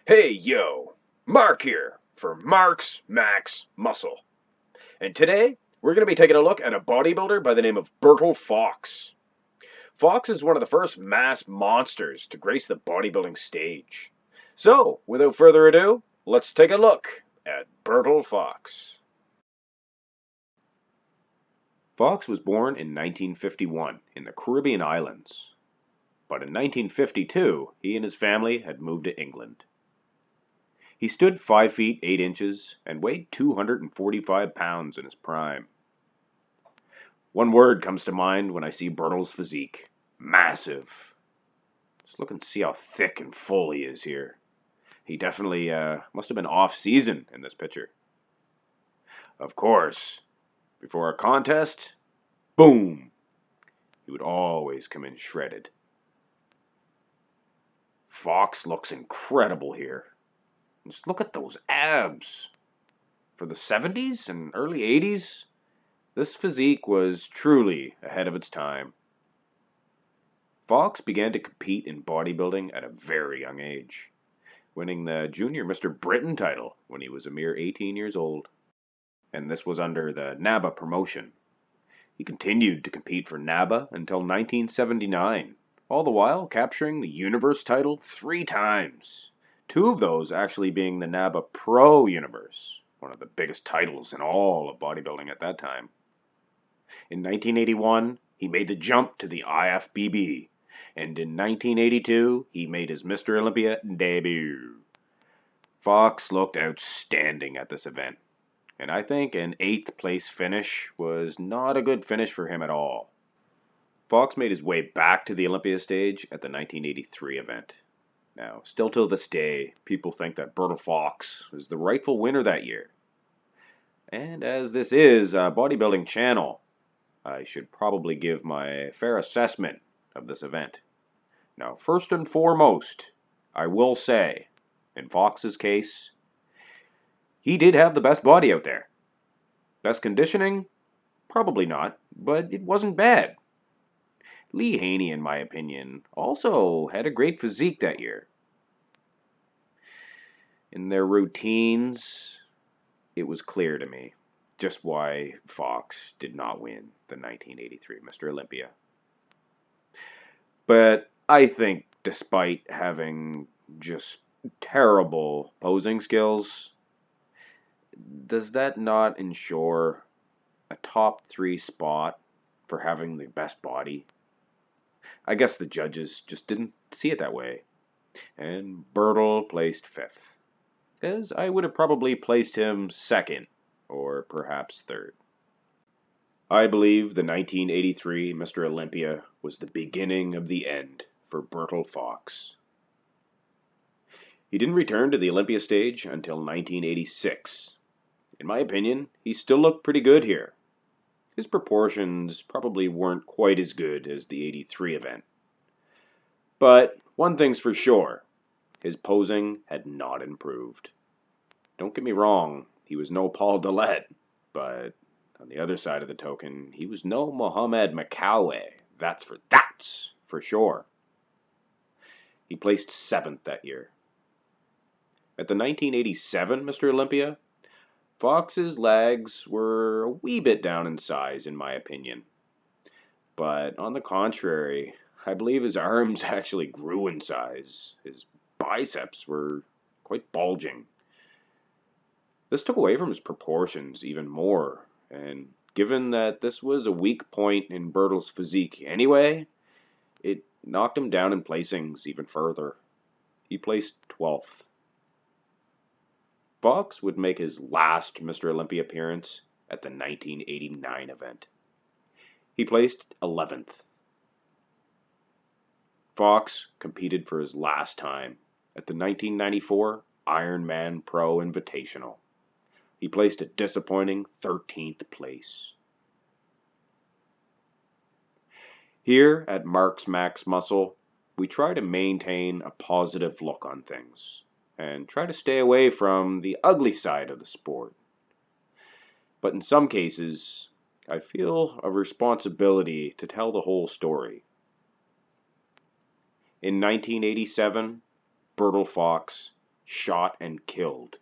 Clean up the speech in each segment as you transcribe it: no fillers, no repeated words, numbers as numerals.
Hey yo, Mark here for Mark's Max Muscle. And today we're going to be taking a look at a bodybuilder by the name of Bertil Fox. Fox is one of the first mass monsters to grace the bodybuilding stage. So, without further ado, let's take a look at Bertil Fox. Fox was born in 1951 in the Caribbean islands. But in 1952, he and his family had moved to England. He stood 5 feet 8 inches and weighed 245 pounds in his prime. One word comes to mind when I see Bertil's physique: massive. Just look and see how thick and full he is here. He definitely must have been off season in this picture. Of course, before a contest, boom, he would always come in shredded. Fox looks incredible here. Just look at those abs. For the 70s and early 80s, this physique was truly ahead of its time. Fox began to compete in bodybuilding at a very young age, winning the Junior Mr. Britain title when he was a mere 18 years old. And this was under the NABBA promotion. He continued to compete for NABBA until 1979, all the while capturing the Universe title 3 times. 2 of those actually being the NABBA Pro Universe, one of the biggest titles in all of bodybuilding at that time. In 1981, he made the jump to the IFBB, and in 1982, he made his Mr. Olympia debut. Fox looked outstanding at this event, and I think an 8th place finish was not a good finish for him at all. Fox made his way back to the Olympia stage at the 1983 event. Now, still till this day, people think that Bertil Fox was the rightful winner that year. And as this is a bodybuilding channel, I should probably give my fair assessment of this event. Now, first and foremost, I will say, in Fox's case, he did have the best body out there. Best conditioning? Probably not, but it wasn't bad. Lee Haney, in my opinion, also had a great physique that year. In their routines, it was clear to me just why Fox did not win the 1983 Mr. Olympia. But I think despite having just terrible posing skills, does that not ensure a top 3 spot for having the best body? I guess the judges just didn't see it that way, and Bertil placed 5th, as I would have probably placed him 2nd, or perhaps 3rd. I believe the 1983 Mr. Olympia was the beginning of the end for Bertil Fox. He didn't return to the Olympia stage until 1986. In my opinion, he still looked pretty good here. His proportions probably weren't quite as good as the 83 event. But one thing's for sure, his posing had not improved. Don't get me wrong, he was no Paul Dillette, but on the other side of the token, he was no Mohamed Makawe, that's for sure. He placed 7th that year. At the 1987 Mr. Olympia, Fox's legs were a wee bit down in size, in my opinion. But on the contrary, I believe his arms actually grew in size. His biceps were quite bulging. This took away from his proportions even more, and given that this was a weak point in Bertil's physique anyway, it knocked him down in placings even further. He placed 12th. Fox would make his last Mr. Olympia appearance at the 1989 event. He placed 11th. Fox competed for his last time at the 1994 Ironman Pro Invitational. He placed a disappointing 13th place. Here at Mark's Max Muscle, we try to maintain a positive look on things and try to stay away from the ugly side of the sport. But in some cases, I feel a responsibility to tell the whole story. In 1987, Bertil Fox shot and killed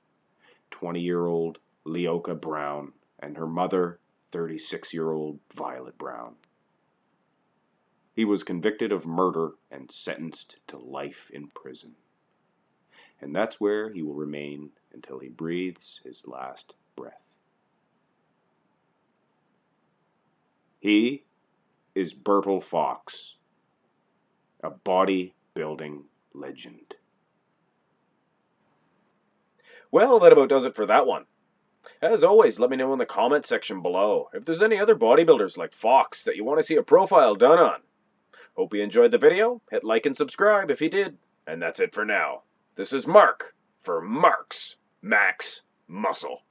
20-year-old Leoka Brown and her mother, 36-year-old Violet Brown. He was convicted of murder and sentenced to life in prison. And that's where he will remain until he breathes his last breath. He is Bertil Fox, a bodybuilding legend. Well, that about does it for that one. As always, let me know in the comment section below if there's any other bodybuilders like Fox that you want to see a profile done on. Hope you enjoyed the video. Hit like and subscribe if you did. And that's it for now. This is Mark for Mark's Max Muscle.